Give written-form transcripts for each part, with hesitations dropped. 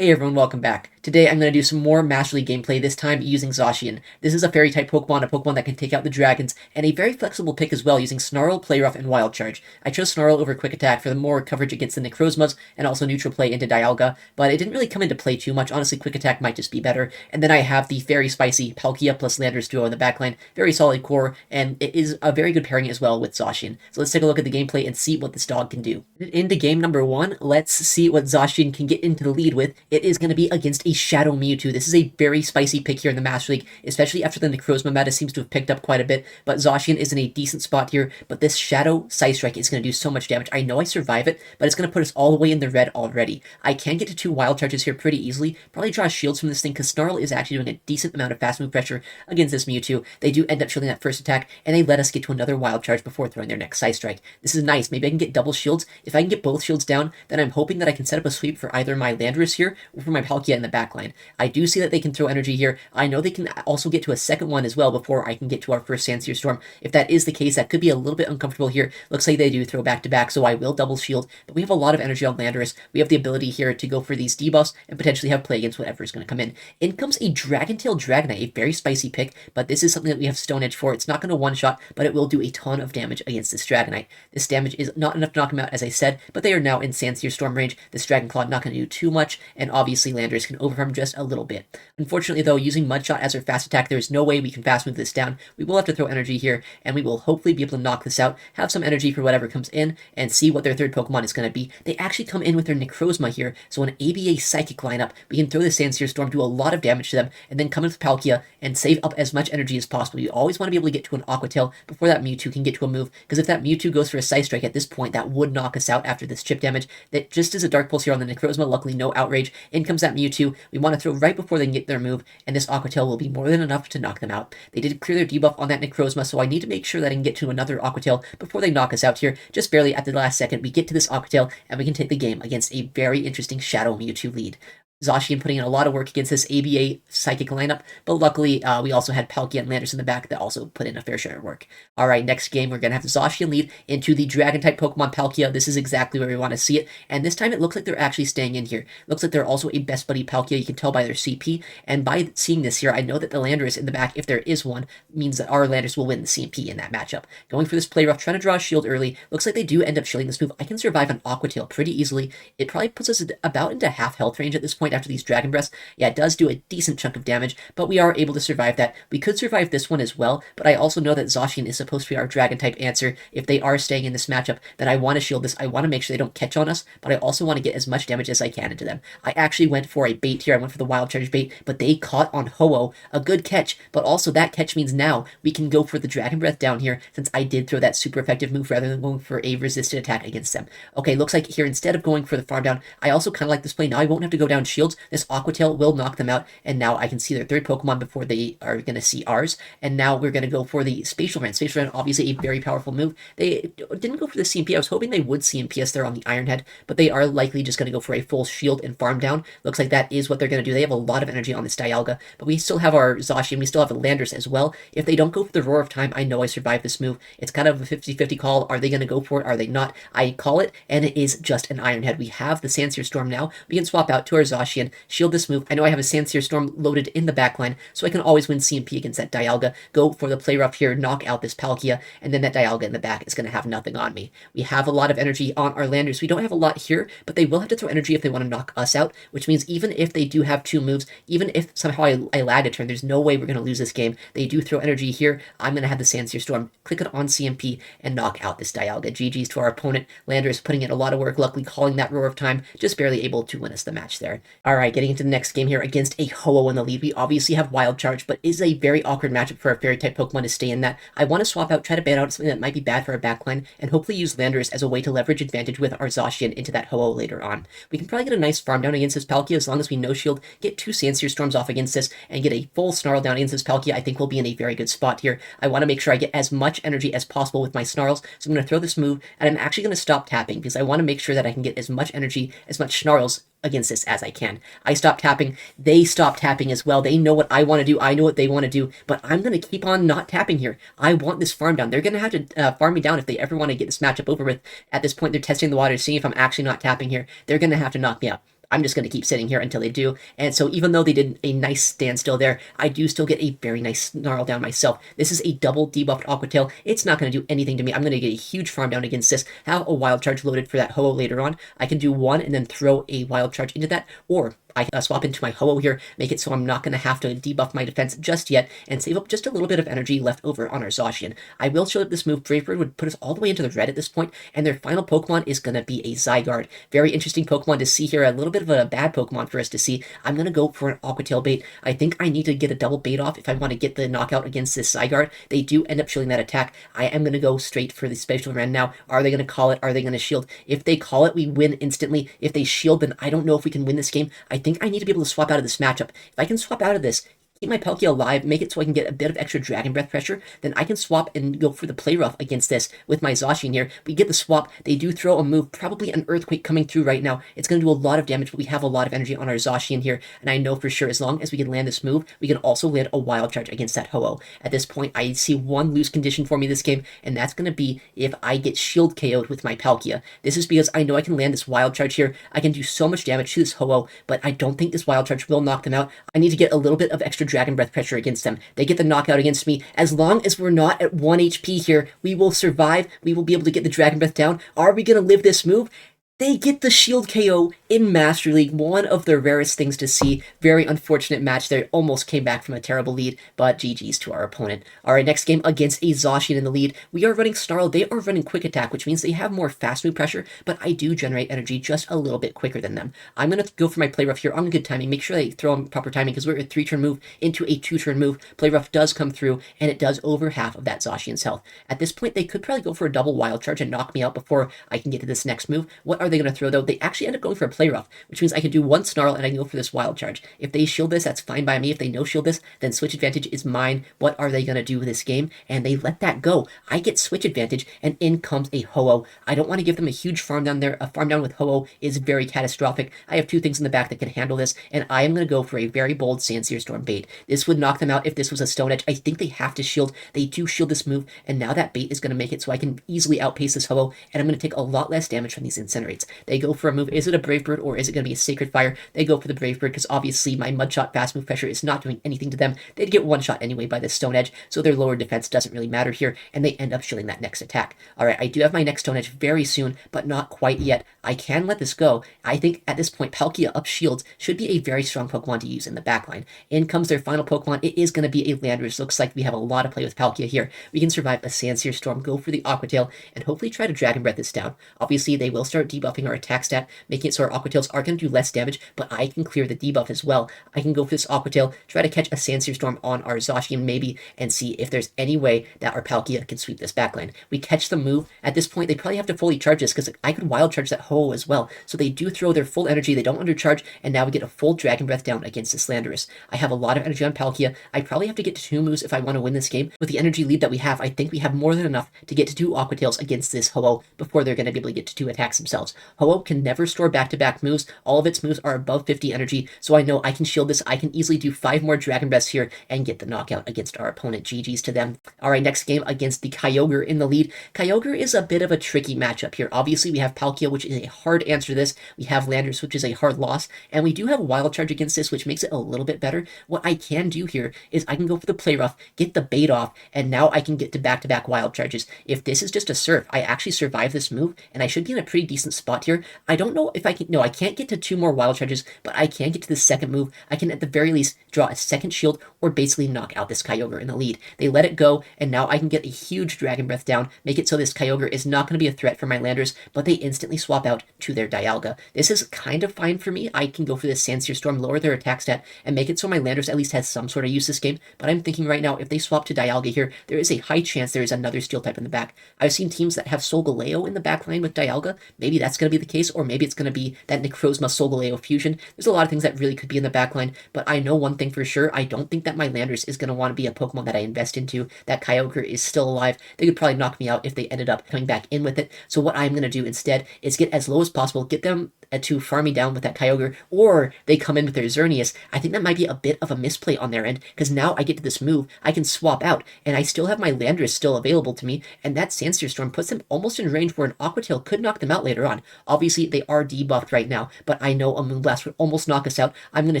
Hey everyone, welcome back. Today I'm going to do some more Master League gameplay, this time using Zacian. This is a fairy-type Pokemon, a Pokemon that can take out the dragons, and a very flexible pick as well, using Snarl, Play Rough, and Wild Charge. I chose Snarl over Quick Attack for the more coverage against the Necrozmas, and also neutral play into Dialga, but it didn't really come into play too much. Honestly, Quick Attack might just be better. And then I have the very spicy Palkia plus Landorus duo in the backline, very solid core, and it is a very good pairing as well with Zacian. So let's take a look at the gameplay and see what this dog can do. Into game number 1, let's see what Zacian can get into the lead with. It is going to be against a Shadow Mewtwo. This is a very spicy pick here in the Master League, especially after the Necrozma meta seems to have picked up quite a bit, but Zacian is in a decent spot here, but this Shadow Side Strike is going to do so much damage. I know I survive it, but it's going to put us all the way in the red already. I can get to 2 Wild Charges here pretty easily, probably draw shields from this thing, because Snarl is actually doing a decent amount of fast move pressure against this Mewtwo. They do end up shielding that first attack, and they let us get to another Wild Charge before throwing their next Side Strike. This is nice. Maybe I can get double shields. If I can get both shields down, then I'm hoping that I can set up a sweep for either my Landorus here, or for my Palkia in the backline. I do see that they can throw energy here. I know they can also get to a second one as well before I can get to our first Sandsear Storm. If that is the case, that could be a little bit uncomfortable here. Looks like they do throw back-to-back, so I will double shield, but we have a lot of energy on Landorus. We have the ability here to go for these debuffs and potentially have play against whatever is going to come in. In comes a Dragon-tailed Dragonite, a very spicy pick, but this is something that we have Stone Edge for. It's not going to one-shot, but it will do a ton of damage against this Dragonite. This damage is not enough to knock him out, as I said, but they are now in Sandsear Storm range. This Dragon Claw not going to do too much, and obviously Landorus can overfarm just a little bit. Unfortunately, though, using Mudshot as our fast attack, there is no way we can fast move this down. We will have to throw energy here, and we will hopefully be able to knock this out, have some energy for whatever comes in, and see what their third Pokemon is going to be. They actually come in with their Necrozma here, so an ABA Psychic lineup, we can throw the Sandsear Storm, do a lot of damage to them, and then come in with Palkia and save up as much energy as possible. You always want to be able to get to an Aqua Tail before that Mewtwo can get to a move, because if that Mewtwo goes for a Side Strike at this point, that would knock us out after this chip damage. That just is a Dark Pulse here on the Necrozma, luckily no Outrage. In comes that Mewtwo. We want to throw right before they can get their move, and this Aqua Tail will be more than enough to knock them out. They did clear their debuff on that Necrozma, so I need to make sure that I can get to another Aqua Tail before they knock us out here. Just barely at the last second, we get to this Aqua Tail, and we can take the game against a very interesting Shadow Mewtwo lead. Zacian putting in a lot of work against this ABA Psychic lineup, but luckily we also had Palkia and Landorus in the back that also put in a fair share of work. Alright, next game we're going to have the Zacian lead into the Dragon-type Pokemon Palkia. This is exactly where we want to see it, and this time it looks like they're actually staying in here. Looks like they're also a Best Buddy Palkia, you can tell by their CP, and by seeing this here, I know that the Landorus in the back, if there is one, means that our Landorus will win the CP in that matchup. Going for this Play Rough, trying to draw a shield early. Looks like they do end up shielding this move. I can survive an Aqua Tail pretty easily. It probably puts us about into half health range at this point after these Dragon Breaths. Yeah, it does do a decent chunk of damage, but we are able to survive that. We could survive this one as well, but I also know that Zacian is supposed to be our Dragon-type answer. If they are staying in this matchup, then I want to shield this. I want to make sure they don't catch on us, but I also want to get as much damage as I can into them. I actually went for a bait here. I went for the Wild Charge bait, but they caught on Ho-Oh. A good catch, but also that catch means now we can go for the Dragon Breath down here, since I did throw that super effective move rather than going for a resisted attack against them. Okay, looks like here, instead of going for the farm down, I also kind of like this play. Now I won't have to go down shields. This Aqua Tail will knock them out, and now I can see their third Pokemon before they are going to see ours, and now we're going to go for the Spatial Rant. Spatial Rant, obviously a very powerful move. They didn't go for the CMP. I was hoping they would CMP us there on the Iron Head, but they are likely just going to go for a full shield and farm down. Looks like that is what they're going to do. They have a lot of energy on this Dialga, but we still have our Zacian. We still have a Landorus as well. If they don't go for the Roar of Time, I know I survived this move. It's kind of a 50-50 call. Are they going to go for it? Are they not? I call it, and it is just an Iron Head. We have the Sandsear Storm now. We can swap out to our Zacian, shield this move. I know I have a Sandsear Storm loaded in the backline, so I can always win CMP against that Dialga. Go for the Play Rough here, knock out this Palkia, and then that Dialga in the back is going to have nothing on me. We have a lot of energy on our Landorus. We don't have a lot here, but they will have to throw energy if they want to knock us out, which means even if they do have 2 moves, even if somehow I lag a turn, there's no way we're going to lose this game. They do throw energy here. I'm going to have the Sandsear Storm, click it on CMP, and knock out this Dialga. GG's to our opponent. Landorus putting in a lot of work, luckily calling that Roar of Time, just barely able to win us the match there. Alright, getting into the next game here against a Ho-Oh in the lead. We obviously have Wild Charge, but is a very awkward matchup for a Fairy-type Pokemon to stay in that. I want to swap out, try to ban out something that might be bad for our backline, and hopefully use Landorus as a way to leverage advantage with our Zacian into that Ho-Oh later on. We can probably get a nice farm down against this Palkia as long as we no-shield, get 2 Sandsear Storms off against this, and get a full Snarl down against this Palkia. I think we'll be in a very good spot here. I want to make sure I get as much energy as possible with my Snarls, so I'm going to throw this move, and I'm actually going to stop tapping, because I want to make sure that I can get as much energy, as much Snarls against this as I can. I stop tapping, they stop tapping as well. They know what I want to do, I know what they want to do, but I'm going to keep on not tapping here. I want this farm down. They're going to have to farm me down if they ever want to get this matchup over with. At this point, they're testing the waters, seeing if I'm actually not tapping here. They're going to have to knock me out. I'm just going to keep sitting here until they do. And so even though they did a nice standstill there, I do still get a very nice snarl down myself. This is a double debuffed Aqua Tail. It's not going to do anything to me. I'm going to get a huge farm down against this, have a Wild Charge loaded for that Ho-Oh later on. I can do one and then throw a Wild Charge into that, or I can swap into my Ho-Oh here, make it so I'm not going to have to debuff my defense just yet, and save up just a little bit of energy left over on our Zacian. I will show that this move, Brave Bird, would put us all the way into the red at this point, and their final Pokemon is going to be a Zygarde. Very interesting Pokemon to see here, a little bit of a bad Pokemon for us to see. I'm going to go for an Aqua Tail bait. I think I need to get a double bait off if I want to get the knockout against this Zygarde. They do end up shielding that attack. I am going to go straight for the Special Rend now. Are they going to call it? Are they going to shield? If they call it, we win instantly. If they shield, then I don't know if we can win this game. I think I need to be able to swap out of this matchup. If I can swap out of this, keep my Palkia alive, make it so I can get a bit of extra Dragon Breath pressure, then I can swap and go for the Play Rough against this with my Zacian here. We get the swap. They do throw a move, probably an Earthquake coming through right now. It's going to do a lot of damage, but we have a lot of energy on our Zacian here, and I know for sure as long as we can land this move, we can also land a Wild Charge against that Ho-Oh. At this point, I see one lose condition for me this game, and that's going to be if I get Shield KO'd with my Palkia. This is because I know I can land this Wild Charge here. I can do so much damage to this Ho-Oh, but I don't think this Wild Charge will knock them out. I need to get a little bit of extra Dragon Breath pressure against them. They get the knockout against me. As long as we're not at 1 HP here, we will survive. We will be able to get the Dragon Breath down. Are we going to live this move? They get the Shield KO in Master League, one of the rarest things to see. Very unfortunate match there. Almost came back from a terrible lead, but GG's to our opponent. Alright, next game against a Zacian in the lead. We are running Snarl. They are running Quick Attack, which means they have more fast move pressure, but I do generate energy just a little bit quicker than them. I'm going to go for my Play Rough here on good timing. Make sure they throw on proper timing because we're a 3-turn move into a 2-turn move. Play Rough does come through, and it does over half of that Zacian's health. At this point, they could probably go for a double Wild Charge and knock me out before I can get to this next move. What are they going to throw, though? They actually end up going for a Play Rough, which means I can do one Snarl and I can go for this Wild Charge. If they shield this, that's fine by me. If they no shield this, then Switch Advantage is mine. What are they going to do with this game? And they let that go. I get Switch Advantage, and in comes a Ho-Oh. I don't want to give them a huge farm down there. A farm down with Ho-Oh is very catastrophic. I have two things in the back that can handle this, and I am going to go for a very bold Sandsear Storm bait. This would knock them out if this was a Stone Edge. I think they have to shield. They do shield this move, and now that bait is going to make it so I can easily outpace this Ho-Oh, and I'm going to take a lot less damage from these Incinerates. They go for a move. Is it a Brave Bird or is it going to be a Sacred Fire? They go for the Brave Bird because obviously my Mudshot fast move pressure is not doing anything to them. They'd get one shot anyway by this Stone Edge, so their lower defense doesn't really matter here, and they end up shielding that next attack. Alright, I do have my next Stone Edge very soon, but not quite yet. I can let this go. I think at this point, Palkia up shields should be a very strong Pokemon to use in the backline. In comes their final Pokemon. It is going to be a Landorus. Looks like we have a lot of play with Palkia here. We can survive a Sandsear Storm, go for the Aqua Tail, and hopefully try to Dragon Breath this down. Obviously, they will start debuffing our attack stat, making it so our Aqua Tails are going to do less damage, but I can clear the debuff as well. I can go for this Aqua Tail, try to catch a Sandsear Storm on our Zacian maybe, and see if there's any way that our Palkia can sweep this backline. We catch the move. At this point, they probably have to fully charge this, because I could Wild Charge that Ho as well. So they do throw their full energy, they don't undercharge, and now we get a full Dragon Breath down against this Landorus. I have a lot of energy on Palkia. I probably have to get to 2 moves if I want to win this game. With the energy lead that we have, I think we have more than enough to get to 2 Aqua Tails against this Ho before they're going to be able to get to 2 attacks themselves. Ho can never store back-to-back moves. All of its moves are above 50 energy, so I know I can shield this. I can easily do 5 more Dragon Breaths here and get the knockout against our opponent. GG's to them. Alright, next game against the Kyogre in the lead. Kyogre is a bit of a tricky matchup here. Obviously, we have Palkia, which is a hard answer to this. We have Landorus, which is a hard loss, and we do have Wild Charge against this, which makes it a little bit better. What I can do here is I can go for the Play Rough, get the bait off, and now I can get to back-to-back Wild Charges. If this is just a Surf, I actually survive this move, and I should be in a pretty decent spot here. I don't know if I can... No, I can't get to 2 more Wild Charges, but I can get to the second move. I can at the very least draw a second shield or basically knock out this Kyogre in the lead. They let it go, and now I can get a huge Dragon Breath down, make it so this Kyogre is not going to be a threat for my Landorus, but they instantly swap out to their Dialga. This is kind of fine for me. I can go for this Sandsear Storm, lower their attack stat, and make it so my Landorus at least has some sort of use this game, but I'm thinking right now, if they swap to Dialga here, there is a high chance there is another Steel type in the back. I've seen teams that have Solgaleo in the back line with Dialga. Maybe that's going to be the case, or maybe it's going to be that Necrozma Solgaleo fusion. There's a lot of things that really could be in the back line, but I know one thing for sure. I don't think that my Landorus is going to want to be a Pokemon that I invest into. That Kyogre is still alive. They could probably knock me out if they ended up coming back in with it. So what I'm going to do instead is get as low as possible, get them to farm me down with that Kyogre, or they come in with their Xerneas. I think that might be a bit of a misplay on their end, because now I get to this move, I can swap out, and I still have my Landorus still available to me, and that Sandsear Storm puts them almost in range where an Aqua Tail could knock them out later on. Obviously, they are debuffed right now, but I know a Moonblast would almost knock us out. I'm going to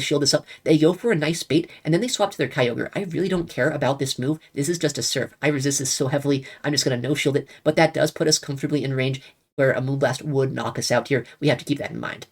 shield this up. They go for a nice bait, and then they swap to their Kyogre. I really don't care about this move. This is just a surf. I resist this so heavily, I'm just going to no-shield it, but that does put us comfortably in range where a Moonblast would knock us out here. We have to keep that in mind.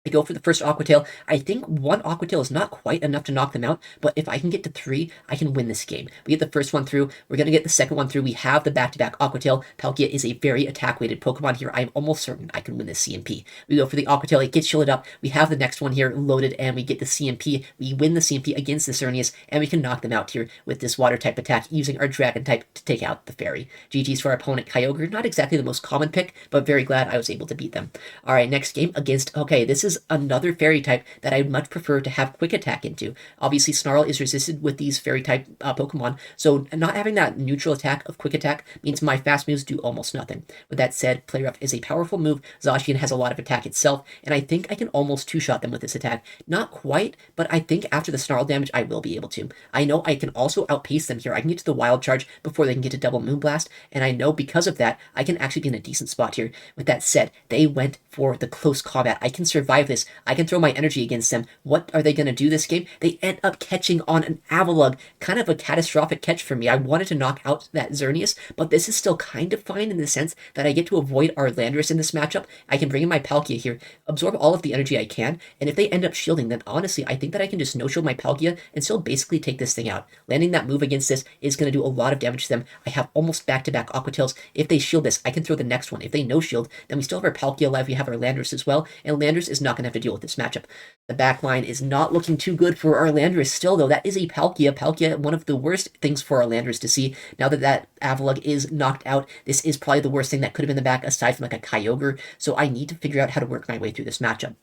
I go for the first Aqua Tail. I think one Aqua Tail is not quite enough to knock them out, but if I can get to 3, I can win this game. We get the first one through. We're going to get the second one through. We have the back-to-back Aqua Tail. Palkia is a very attack-weighted Pokemon here. I'm almost certain I can win this CMP. We go for the Aqua Tail. It gets shielded up. We have the next one here loaded, and we get the CMP. We win the CMP against the Xerneas, and we can knock them out here with this Water-type attack using our Dragon-type to take out the Fairy. GG's for our opponent, Kyogre. Not exactly the most common pick, but very glad I was able to beat them. All right, next game against... Okay, this is another Fairy type that I'd much prefer to have quick attack into. Obviously, Snarl is resisted with these fairy type Pokemon, so not having that neutral attack of quick attack means my fast moves do almost nothing. With that said, Play Rough is a powerful move. Zacian has a lot of attack itself, and I think I can almost two-shot them with this attack. Not quite, but I think after the Snarl damage, I will be able to. I know I can also outpace them here. I can get to the Wild Charge before they can get to Double Moonblast, and I know because of that, I can actually be in a decent spot here. With that said, they went for the close combat. I can survive this. I can throw my energy against them. What are they going to do this game? They end up catching on an Avalugg. Kind of a catastrophic catch for me. I wanted to knock out that Xerneas, but this is still kind of fine in the sense that I get to avoid our Landorus in this matchup. I can bring in my Palkia here, absorb all of the energy I can, and if they end up shielding, then honestly, I think that I can just no-shield my Palkia and still basically take this thing out. Landing that move against this is going to do a lot of damage to them. I have almost back-to-back Aqua Tails. If they shield this, I can throw the next one. If they no-shield, then we still have our Palkia alive. We have our Landorus as well, and Landorus is not going to have to deal with this matchup. The back line is not looking too good for our Landorus still, though. That is a Palkia. Palkia, one of the worst things for our Landorus to see. Now that that Avalugg is knocked out, this is probably the worst thing that could have been the back aside from like a Kyogre, so I need to figure out how to work my way through this matchup.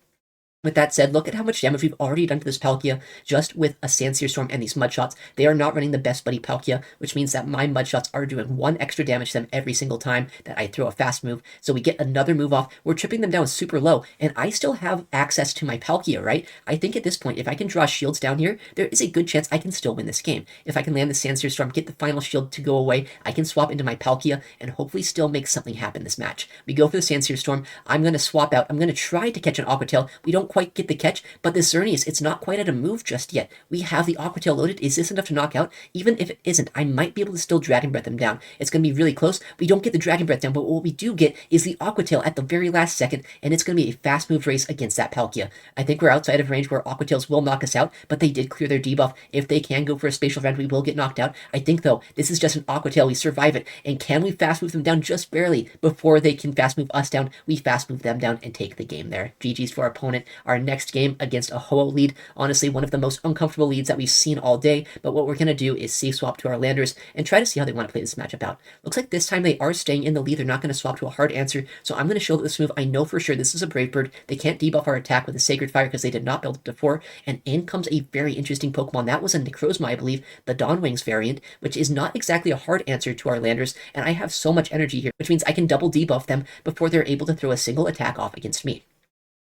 With that said, look at how much damage we've already done to this Palkia just with a Sandsear Storm and these Mud Shots. They are not running the best buddy Palkia, which means that my Mud Shots are doing 1 extra damage to them every single time that I throw a fast move. So we get another move off. We're tripping them down super low, and I still have access to my Palkia, right? I think at this point, if I can draw shields down here, there is a good chance I can still win this game. If I can land the Sandsear Storm, get the final shield to go away, I can swap into my Palkia and hopefully still make something happen this match. We go for the Sandsear Storm. I'm going to swap out. I'm going to try to catch an Aqua Tail. We don't quite get the catch, but this Xerneas, it's not quite at a move just yet. We have the Aqua Tail loaded. Is this enough to knock out? Even if it isn't, I might be able to still Dragon Breath them down. It's going to be really close. We don't get the Dragon Breath down, but what we do get is the Aqua Tail at the very last second, and it's going to be a fast move race against that Palkia. I think we're outside of range where Aqua Tails will knock us out, but they did clear their debuff. If they can go for a spatial rend, we will get knocked out. I think, though, this is just an Aqua Tail. We survive it, and can we fast move them down just barely before they can fast move us down? We fast move them down and take the game there. GG's for our opponent. Our next game against a Ho-Oh lead. Honestly, one of the most uncomfortable leads that we've seen all day, but what we're going to do is safe swap to our Landorus and try to see how they want to play this matchup out. Looks like this time they are staying in the lead. They're not going to swap to a hard answer, so I'm going to shield this move. I know for sure this is a Brave Bird. They can't debuff our attack with a Sacred Fire because they did not build up to 4, and in comes a very interesting Pokemon. That was a Necrozma, I believe, the Dawn Wings variant, which is not exactly a hard answer to our Landorus, and I have so much energy here, which means I can double debuff them before they're able to throw a single attack off against me.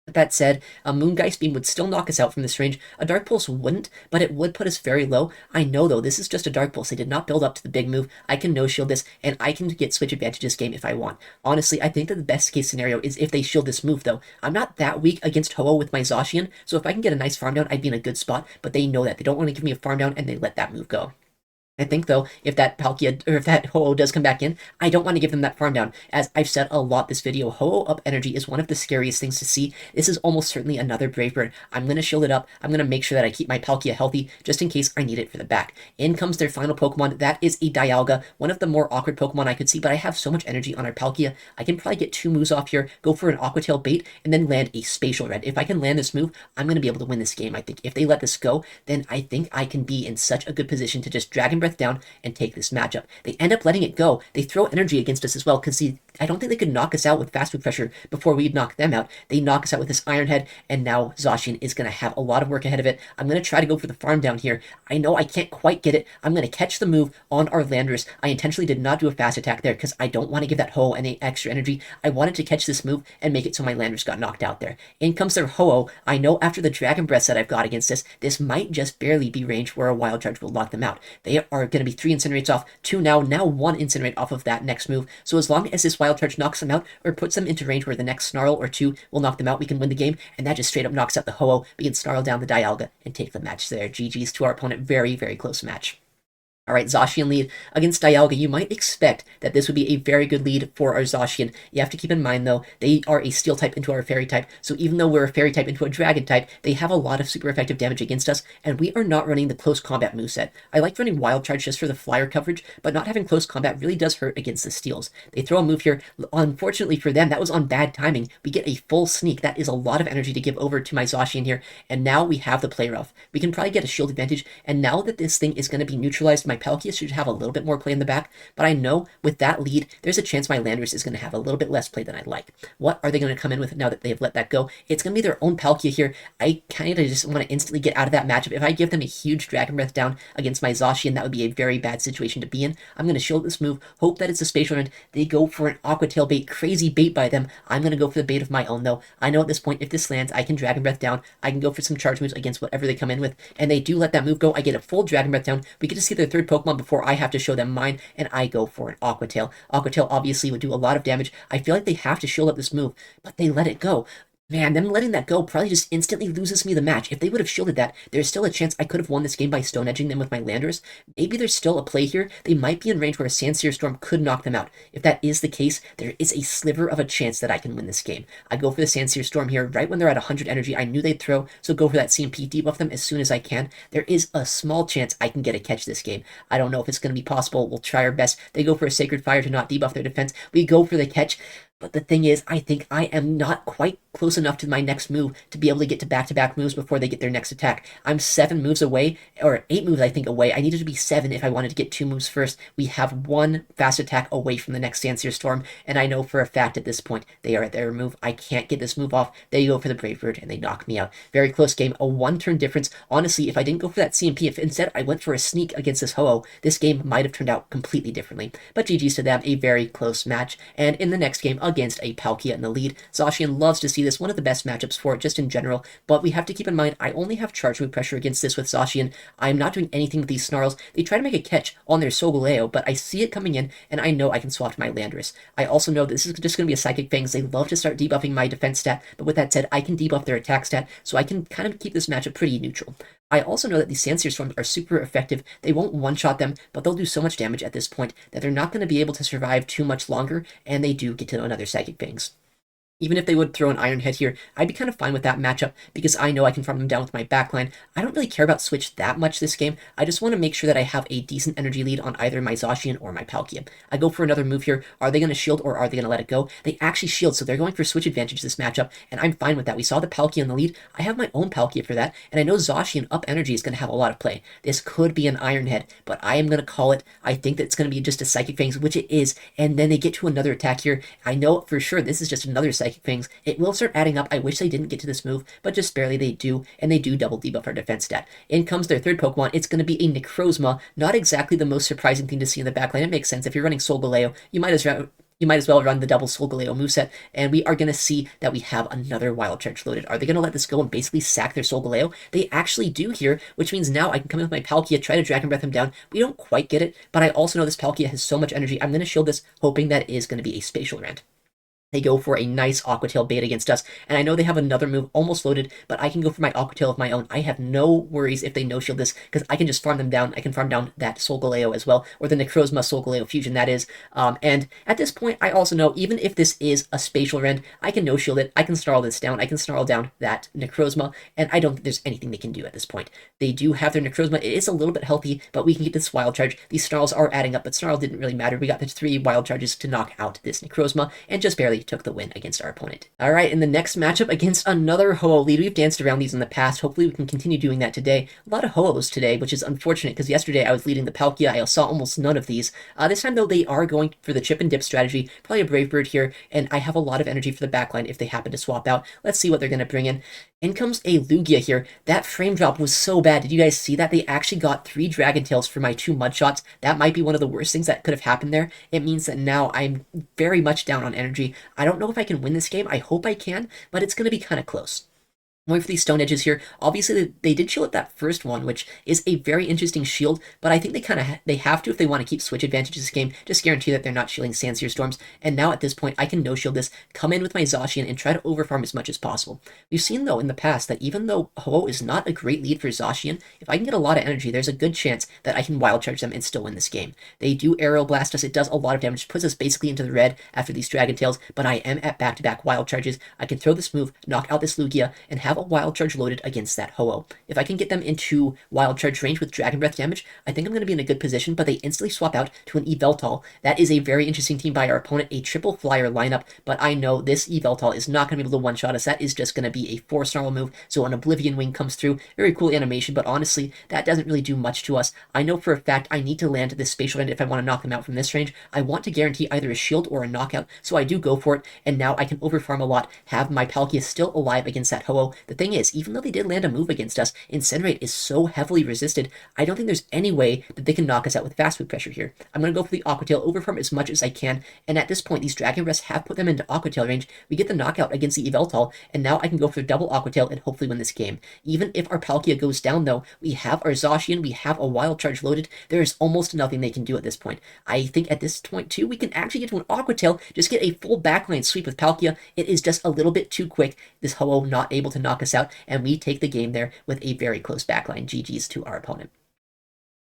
That said, a Moongeist Beam would still knock us out from this range. A Dark Pulse wouldn't, but it would put us very low. I know, though, this is just a Dark Pulse. They did not build up to the big move. I can no-shield this, and I can get switch advantage this game if I want. Honestly, I think that the best-case scenario is if they shield this move, though. I'm not that weak against Ho-Oh with my Zacian, so if I can get a nice farm down, I'd be in a good spot, but they know that. They don't want to give me a farm down, and they let that move go. I think, though, if that Palkia, or if that Ho-Oh does come back in, I don't want to give them that farm down. As I've said a lot this video, Ho-Oh up energy is one of the scariest things to see. This is almost certainly another Brave Bird. I'm going to shield it up. I'm going to make sure that I keep my Palkia healthy, just in case I need it for the back. In comes their final Pokemon. That is a Dialga, one of the more awkward Pokemon I could see, but I have so much energy on our Palkia. I can probably get 2 moves off here, go for an Aqua Tail bait, and then land a Spatial Rend. If I can land this move, I'm going to be able to win this game, I think. If they let this go, then I think I can be in such a good position to just Dragon Breath down and take this matchup. They end up letting it go. They throw energy against us as well because I don't think they could knock us out with fast move pressure before we'd knock them out. They knock us out with this Iron Head, and now Zacian is going to have a lot of work ahead of it. I'm going to try to go for the farm down here. I know I can't quite get it. I'm going to catch the move on our Landorus. I intentionally did not do a fast attack there because I don't want to give that Ho any extra energy. I wanted to catch this move and make it so my Landorus got knocked out there. In comes their Ho-Oh. I know after the Dragon Breath that I've got against this might just barely be range where a Wild Charge will knock them out. They are going to be 3 Incinerates off, 2 now 1 Incinerate off of that next move. So as long as this Wild Charge knocks them out or puts them into range where the next Snarl or 2 will knock them out, we can win the game, and that just straight up knocks out the Ho-Oh. We can Snarl down the Dialga and take the match there. GG's to our opponent. Very, very close match. Alright, Zacian lead against Dialga. You might expect that this would be a very good lead for our Zacian. You have to keep in mind, though, they are a Steel type into our Fairy type, so even though we're a Fairy type into a Dragon type, they have a lot of super effective damage against us, and we are not running the close combat moveset. I like running Wild Charge just for the flyer coverage, but not having close combat really does hurt against the Steels. They throw a move here. Unfortunately for them, that was on bad timing. We get a full sneak. That is a lot of energy to give over to my Zacian here, and now we have the play rough. We can probably get a shield advantage, and now that this thing is going to be neutralized, my Palkia should have a little bit more play in the back, but I know with that lead, there's a chance my Landorus is going to have a little bit less play than I'd like. What are they going to come in with now that they've let that go? It's going to be their own Palkia here. I kind of just want to instantly get out of that matchup. If I give them a huge Dragon Breath down against my Zacian, that would be a very bad situation to be in. I'm going to shield this move, hope that it's a spatial rend. They go for an Aqua Tail bait, crazy bait by them. I'm going to go for the bait of my own, though. I know at this point, if this lands, I can Dragon Breath down. I can go for some charge moves against whatever they come in with, and they do let that move go. I get a full Dragon Breath down. We get to see their third Pokemon before I have to show them mine, and I go for an Aqua Tail. Aqua Tail obviously would do a lot of damage. I feel like they have to shield up this move, but they let it go. Man, them letting that go probably just instantly loses me the match. If they would have shielded that, there's still a chance I could have won this game by Stone Edging them with my Landorus. Maybe there's still a play here. They might be in range where a Sandsear Storm could knock them out. If that is the case, there is a sliver of a chance that I can win this game. I go for the Sandsear Storm here right when they're at 100 energy. I knew they'd throw, so go for that CMP, debuff them as soon as I can. There is a small chance I can get a catch this game. I don't know if it's going to be possible. We'll try our best. They go for a Sacred Fire to not debuff their defense. We go for the catch. But the thing is, I think I am not quite close enough to my next move to be able to get to back-to-back moves before they get their next attack. I'm 7 moves away, or 8 moves I think away. I needed to be 7 if I wanted to get 2 moves first. We have 1 fast attack away from the next Sandsear Storm, and I know for a fact at this point they are at their move. I can't get this move off. They go for the Brave Bird, and they knock me out. Very close game, a 1-turn difference. Honestly, if I didn't go for that CMP, if instead I went for a sneak against this Ho-Oh, this game might have turned out completely differently. But GG's to them, a very close match. And in the next game against a Palkia in the lead. Zacian loves to see this, one of the best matchups for it just in general, but we have to keep in mind I only have charge move pressure against this with Zacian. I'm not doing anything with these Snarls. They try to make a catch on their Solgaleo, but I see it coming in, and I know I can swap to my Landorus. I also know this is just going to be a Psychic Fangs. They love to start debuffing my defense stat, but with that said, I can debuff their attack stat, so I can kind of keep this matchup pretty neutral. I also know that these Sandsear Storms are super effective. They won't one-shot them, but they'll do so much damage at this point that they're not going to be able to survive too much longer, and they do get to another Psychic Fangs. Even if they would throw an Iron Head here, I'd be kind of fine with that matchup because I know I can farm them down with my backline. I don't really care about Switch that much this game. I just want to make sure that I have a decent energy lead on either my Zacian or my Palkia. I go for another move here. Are they going to shield or are they going to let it go? They actually shield, so they're going for Switch advantage this matchup, and I'm fine with that. We saw the Palkia in the lead. I have my own Palkia for that, and I know Zacian up energy is going to have a lot of play. This could be an Iron Head, but I am going to call it. I think that it's going to be just a Psychic Fangs, which it is, and then they get to another attack here. I know for sure this is just another Psychic Fangs. It will start adding up. I wish they didn't get to this move, but just barely they do, and they do double debuff our defense stat. In comes their third Pokemon. It's going to be a Necrozma. Not exactly the most surprising thing to see in the backline. It makes sense. If you're running Solgaleo, you might as well run the double Solgaleo moveset, and we are going to see that we have another Wild Charge loaded. Are they going to let this go and basically sack their Solgaleo? They actually do here, which means now I can come in with my Palkia, try to Dragon Breath him down. We don't quite get it, but I also know this Palkia has so much energy. I'm going to shield this, hoping that it is going to be a Spatial Rant. They go for a nice Aqua Tail bait against us, and I know they have another move almost loaded, but I can go for my Aqua Tail of my own. I have no worries if they no-shield this, because I can just farm them down. I can farm down that Solgaleo as well, or the Necrozma Solgaleo fusion, that is. And at this point, I also know, even if this is a Spatial Rend, I can no-shield it, I can snarl this down, I can snarl down that Necrozma, and I don't think there's anything they can do at this point. They do have their Necrozma. It is a little bit healthy, but we can get this Wild Charge. These snarls are adding up, but snarl didn't really matter. We got the 3 Wild Charges to knock out this Necrozma, and just barely barely took the win against our opponent. Alright, in the next matchup against another Ho-Oh lead, we've danced around these in the past. Hopefully we can continue doing that today. A lot of Ho-Ohs today, which is unfortunate because yesterday I was leading the Palkia. I saw almost none of these. This time though, they are going for the chip and dip strategy. Probably a Brave Bird here, and I have a lot of energy for the backline if they happen to swap out. Let's see what they're going to bring in. In comes a Lugia here. That frame drop was so bad. Did you guys see that? They actually got 3 Dragon Tails for my 2 Mud Shots. That might be one of the worst things that could have happened there. It means that now I'm very much down on energy. I don't know if I can win this game. I hope I can, but it's going to be kind of close. Going for these Stone Edges here. Obviously, they did shield that first one, which is a very interesting shield, but I think they have to if they want to keep switch advantages this game. Just guarantee that they're not shielding Sandsear Storms. And now at this point, I can no-shield this, come in with my Zacian, and try to overfarm as much as possible. We've seen, though, in the past that even though Ho-Oh is not a great lead for Zacian, if I can get a lot of energy, there's a good chance that I can Wild Charge them and still win this game. They do Aerial Blast us. It does a lot of damage, puts us basically into the red after these Dragon Tails, but I am at back-to-back Wild Charges. I can throw this move, knock out this Lugia, and have a Wild Charge loaded against that Ho-Oh. If I can get them into Wild Charge range with Dragon Breath damage, I think I'm going to be in a good position, but they instantly swap out to an Yveltal. That is a very interesting team by our opponent, a triple flyer lineup, but I know this Yveltal is not going to be able to one-shot us. That is just going to be a Force Snarl move, so an Oblivion Wing comes through. Very cool animation, but honestly, that doesn't really do much to us. I know for a fact I need to land this Spatial Rend if I want to knock them out from this range. I want to guarantee either a shield or a knockout, so I do go for it, and now I can overfarm a lot, have my Palkia still alive against that Ho-Oh. The thing is, even though they did land a move against us, Incinerate is so heavily resisted, I don't think there's any way that they can knock us out with fast food pressure here. I'm going to go for the Aqua Tail, overfarm as much as I can, and at this point, these Dragon Breaths have put them into Aqua Tail range. We get the knockout against the Yveltal, and now I can go for double Aqua Tail and hopefully win this game. Even if our Palkia goes down, though, we have our Zacian, we have a Wild Charge loaded. There is almost nothing they can do at this point. I think at this point, too, we can actually get to an Aqua Tail, just get a full backline sweep with Palkia. It is just a little bit too quick. This Ho-Oh not able to knock us out, and we take the game there with a very close backline. GG's to our opponent.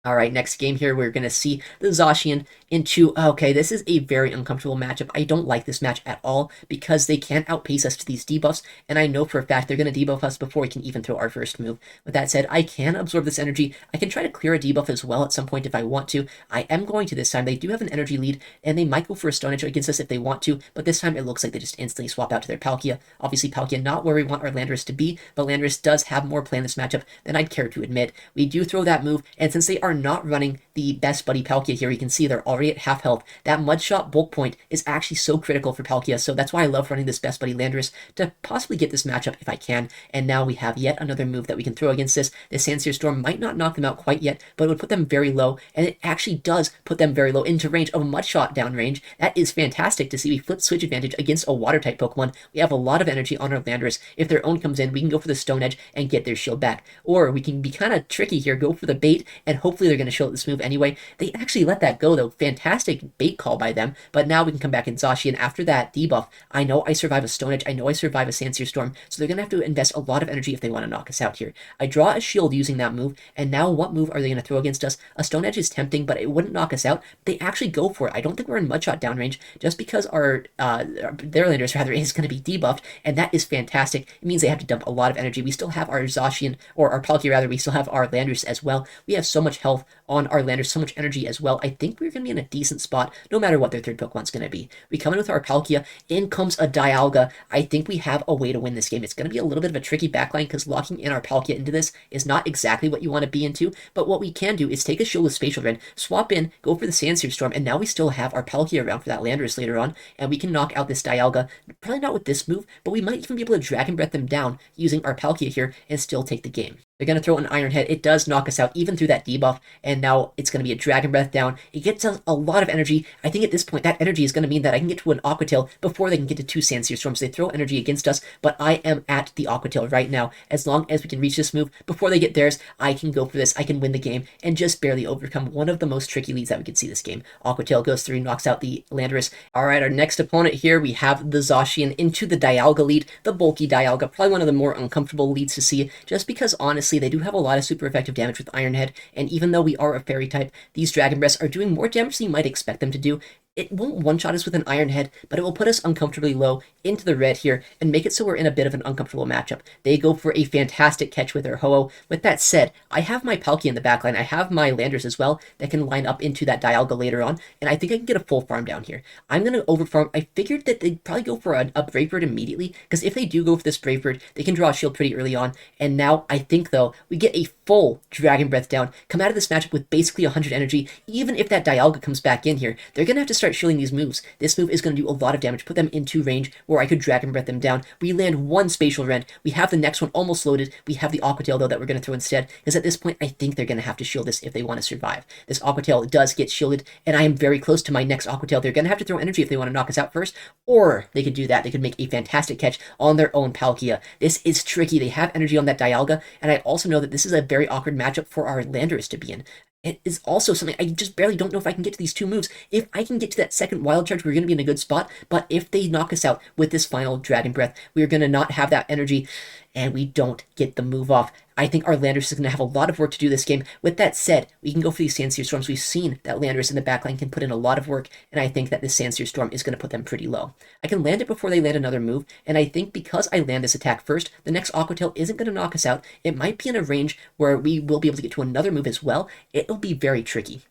Alright, next game here, we're going to see the Zacian into... Okay, this is a very uncomfortable matchup. I don't like this match at all because they can't outpace us to these debuffs, and I know for a fact they're going to debuff us before we can even throw our first move. With that said, I can absorb this energy. I can try to clear a debuff as well at some point if I want to. I am going to this time. They do have an energy lead, and they might go for a Stone Edge against us if they want to, but this time it looks like they just instantly swap out to their Palkia. Obviously, Palkia not where we want our Landorus to be, but Landorus does have more play in this matchup than I'd care to admit. We do throw that move, and since they are not running the best buddy Palkia here, you can see they're already at half health. That Mud Shot bulk point is actually so critical for Palkia, so that's why I love running this best buddy Landorus to possibly get this matchup if I can. And now we have yet another move that we can throw against this. The Sandsear Storm might not knock them out quite yet, but it would put them very low, and it actually does put them very low into range of a Mud Shot down range. That is fantastic to see. We flip switch advantage against a water type Pokemon. We have a lot of energy on our Landorus. If their own comes in, we can go for the Stone Edge and get their shield back. Or we can be kind of tricky here, go for the bait, and hopefully they're going to shield this move anyway. They actually let that go, though. Fantastic bait call by them, but now we can come back in Zacian after that debuff. I know I survive a Stone Edge, I know I survive a Sandsear Storm, so they're going to have to invest a lot of energy if they want to knock us out here. I draw a shield using that move, and now what move are they going to throw against us? A Stone Edge is tempting, but it wouldn't knock us out. They actually go for it. I don't think we're in Mudshot downrange, just because their Landorus, rather, is going to be debuffed, and that is fantastic. It means they have to dump a lot of energy. We still have our Zacian, or our Palkia, rather, we still have our Landorus as well. We have so much health on our Landorus, so much energy as well. I think we're going to be in a decent spot, no matter what their third Pokemon's going to be. We come in with our Palkia, in comes a Dialga. I think we have a way to win this game. It's going to be a little bit of a tricky backline, because locking in our Palkia into this is not exactly what you want to be into, but what we can do is take a shield with Spatial Rend, swap in, go for the Sandsear Storm, and now we still have our Palkia around for that Landorus later on, and we can knock out this Dialga. Probably not with this move, but we might even be able to Dragon Breath them down using our Palkia here and still take the game. They're going to throw an Iron Head. It does knock us out even through that debuff, and now it's going to be a Dragon Breath down. It gets us a lot of energy. I think at this point, that energy is going to mean that I can get to an Aqua Tail before they can get to 2 Sandsear Storms. They throw energy against us, but I am at the Aqua Tail right now. As long as we can reach this move before they get theirs, I can go for this. I can win the game and just barely overcome one of the most tricky leads that we could see this game. Aqua Tail goes through, knocks out the Landorus. Alright, our next opponent here, we have the Zacian into the Dialga lead, the bulky Dialga. Probably one of the more uncomfortable leads to see, just because honestly, they do have a lot of super effective damage with Iron Head, and even though we are a fairy type, these Dragon Breaths are doing more damage than you might expect them to do. it won't one-shot us with an Iron Head, but it will put us uncomfortably low into the red here and make it so we're in a bit of an uncomfortable matchup. They go for a fantastic catch with their Ho-Oh. With that said, I have my Palkia in the backline. I have my Landorus as well that can line up into that Dialga later on, and I think I can get a full farm down here. I'm going to overfarm. I figured that they'd probably go for a Brave Bird immediately, because if they do go for this Brave Bird, they can draw a shield pretty early on, and now I think, though, we get a full Dragon Breath down, come out of this matchup with basically 100 energy. Even if that Dialga comes back in here, they're going to have to start shielding these moves. This move is going to do a lot of damage, put them into range where I could Dragon Breath them down. We land one Spatial Rend. We have the next one almost loaded. We have the Aqua Tail, though, that we're going to throw instead, because at this point, I think they're going to have to shield this if they want to survive. This Aqua Tail does get shielded, and I am very close to my next Aqua Tail. They're going to have to throw energy if they want to knock us out first, or they could do that. They could make a fantastic catch on their own Palkia. This is tricky. They have energy on that Dialga, and I also know that this is a very awkward matchup for our Landorus to be in. It is also something I just barely don't know if I can get to these two moves. If I can get to that second Wild Charge, we're going to be in a good spot, but if they knock us out with this final Dragon Breath, we're going to not have that energy, and we don't get the move off. I think our Landorus is going to have a lot of work to do this game. With that said, we can go for these Sandsear Storms. We've seen that Landorus in the backline can put in a lot of work, and I think that this Sandsear Storm is going to put them pretty low. I can land it before they land another move, and I think because I land this attack first, the next Aqua Tail isn't going to knock us out. It might be in a range where we will be able to get to another move as well. It'll be very tricky.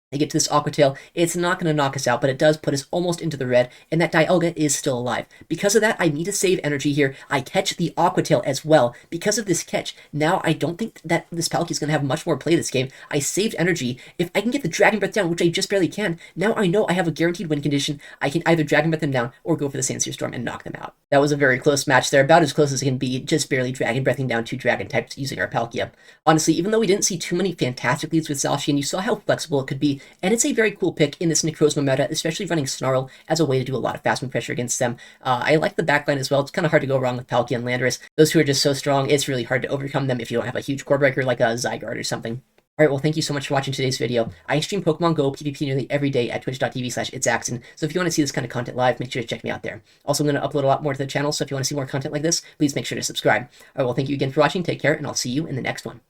They get to this Aqua Tail, it's not going to knock us out, but it does put us almost into the red, and that Dialga is still alive. Because of that, I need to save energy here. I catch the Aqua Tail as well. Because of this catch, now I don't think that this Palkia is going to have much more play this game. I saved energy. If I can get the Dragon Breath down, which I just barely can, now I know I have a guaranteed win condition. I can either Dragon Breath them down or go for the Sandsear Storm and knock them out. That was a very close match there, about as close as it can be, just barely Dragon Breathing down two Dragon types using our Palkia. Honestly, even though we didn't see too many fantastic leads with Zacian, you saw how flexible it could be, and it's a very cool pick in this Necrozma meta, especially running Snarl as a way to do a lot of fast move pressure against them. I like the backline as well. It's kind of hard to go wrong with Palkia and Landorus. Those two are just so strong, it's really hard to overcome them if you don't have a huge core breaker like a Zygarde or something. Alright, well, thank you so much for watching today's video. I stream Pokemon Go PvP nearly every day at twitch.tv/ItsAXN, so if you want to see this kind of content live, make sure to check me out there. Also, I'm going to upload a lot more to the channel, so if you want to see more content like this, please make sure to subscribe. Alright, well, thank you again for watching, take care, and I'll see you in the next one.